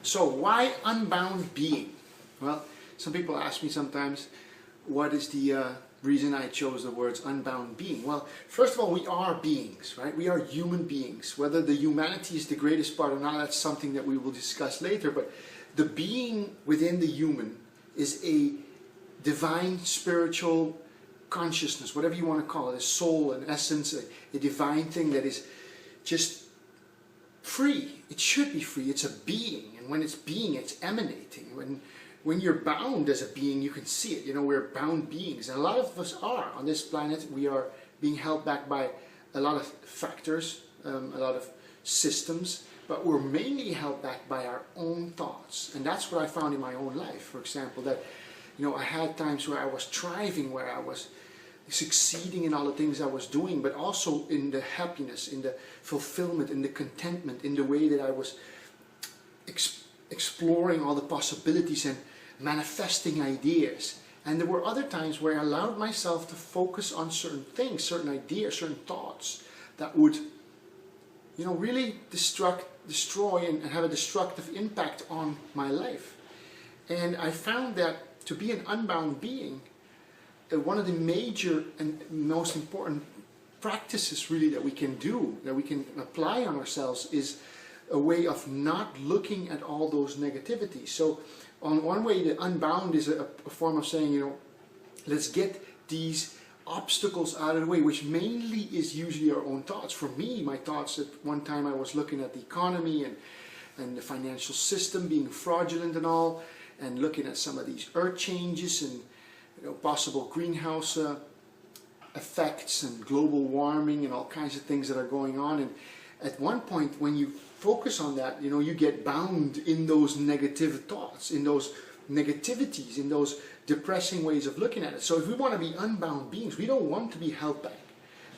So why unbound being? Well, some people ask me sometimes, what is the reason I chose the words unbound being? Well, first of all, we are beings, right? We are human beings. Whether the humanity is the greatest part or not, that's something that we will discuss later. But the being within the human is a divine spiritual consciousness, whatever you want to call it, a soul, an essence, a divine thing that is just free. It should be free. It's a being, and when it's being, it's emanating. When you're bound as a being, you can see it. You know, we're bound beings, and a lot of us are on this planet. We are being held back by a lot of factors, a lot of systems, but we're mainly held back by our own thoughts. And that's what I found in my own life. For example, that, you know, I had times where I was thriving, where I was succeeding in all the things I was doing, but also in the happiness, in the fulfillment, in the contentment, in the way that I was exploring all the possibilities and manifesting ideas. And there were other times where I allowed myself to focus on certain things, certain ideas, certain thoughts that would, you know, really destroy and have a destructive impact on my life. And I found that to be an unbound being, one of the major and most important practices really that we can do, that we can apply on ourselves, is a way of not looking at all those negativities. So on one way, the unbound is a form of saying, you know, let's get these obstacles out of the way, which mainly is usually our own thoughts. For me, my thoughts, at one time I was looking at the economy and the financial system being fraudulent and all, and looking at some of these earth changes and, you know, possible greenhouse effects and global warming and all kinds of things that are going on. And at one point, when you focus on that, you know, you get bound in those negative thoughts, in those negativities, in those depressing ways of looking at it. So if we want to be unbound beings, we don't want to be held back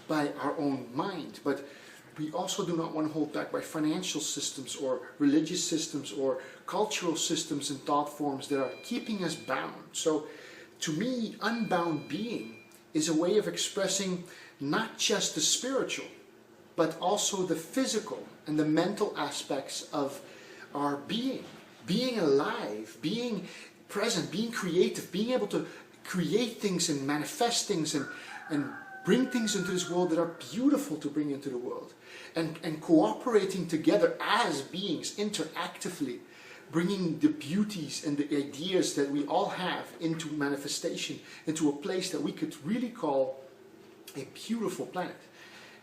by our own mind, but we also do not want to hold back by financial systems or religious systems or cultural systems and thought forms that are keeping us bound. So to me, unbound being is a way of expressing not just the spiritual, but also the physical and the mental aspects of our being. Being alive, being present, being creative, being able to create things and manifest things and bring things into this world that are beautiful to bring into the world. And cooperating together as beings, interactively, bringing the beauties and the ideas that we all have into manifestation, into a place that we could really call a beautiful planet.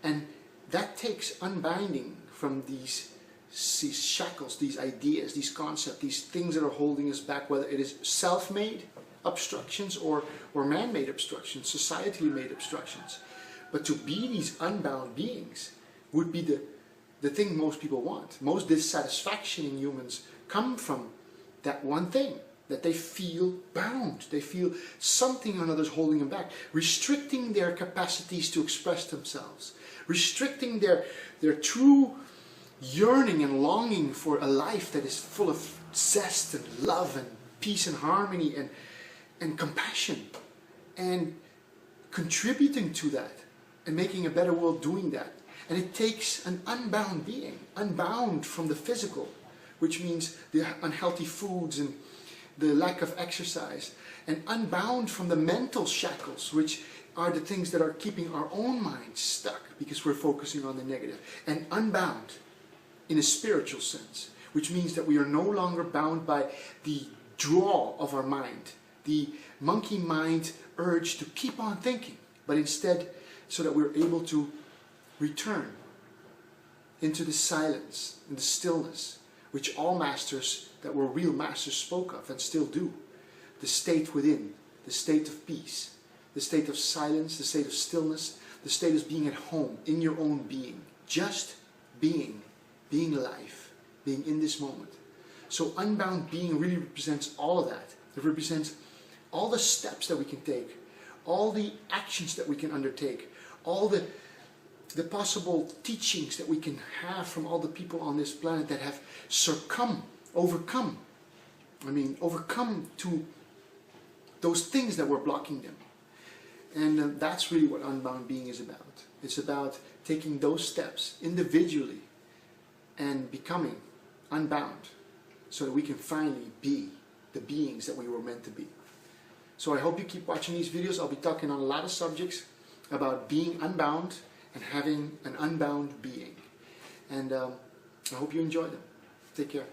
And that takes unbinding from these shackles, these ideas, these concepts, these things that are holding us back, whether it is self-made obstructions or man-made obstructions, societally made obstructions. But to be these unbound beings would be the thing most people want. Most dissatisfaction in humans come from that one thing, that they feel bound. They feel something or another is holding them back, restricting their capacities to express themselves, restricting their true yearning and longing for a life that is full of zest and love and peace and harmony and compassion, and contributing to that and making a better world doing that. And it takes an unbound being, unbound from the physical, which means the unhealthy foods and the lack of exercise, and unbound from the mental shackles, which are the things that are keeping our own minds stuck because we're focusing on the negative, and unbound in a spiritual sense, which means that we are no longer bound by the draw of our mind, the monkey mind urge to keep on thinking, but instead so that we're able to return into the silence and the stillness, which all masters that were real masters spoke of and still do. The state within, the state of peace, the state of silence, the state of stillness, the state of being at home in your own being, just being alive, being in this moment. So unbound being really represents all of that. It represents all the steps that we can take, all the actions that we can undertake, all the possible teachings that we can have from all the people on this planet that have overcome to those things that were blocking them. And that's really what Unbound Being is about. It's about taking those steps individually and becoming unbound so that we can finally be the beings that we were meant to be. So I hope you keep watching these videos. I'll be talking on a lot of subjects about being unbound and having an unbound being. And I hope you enjoy them. Take care.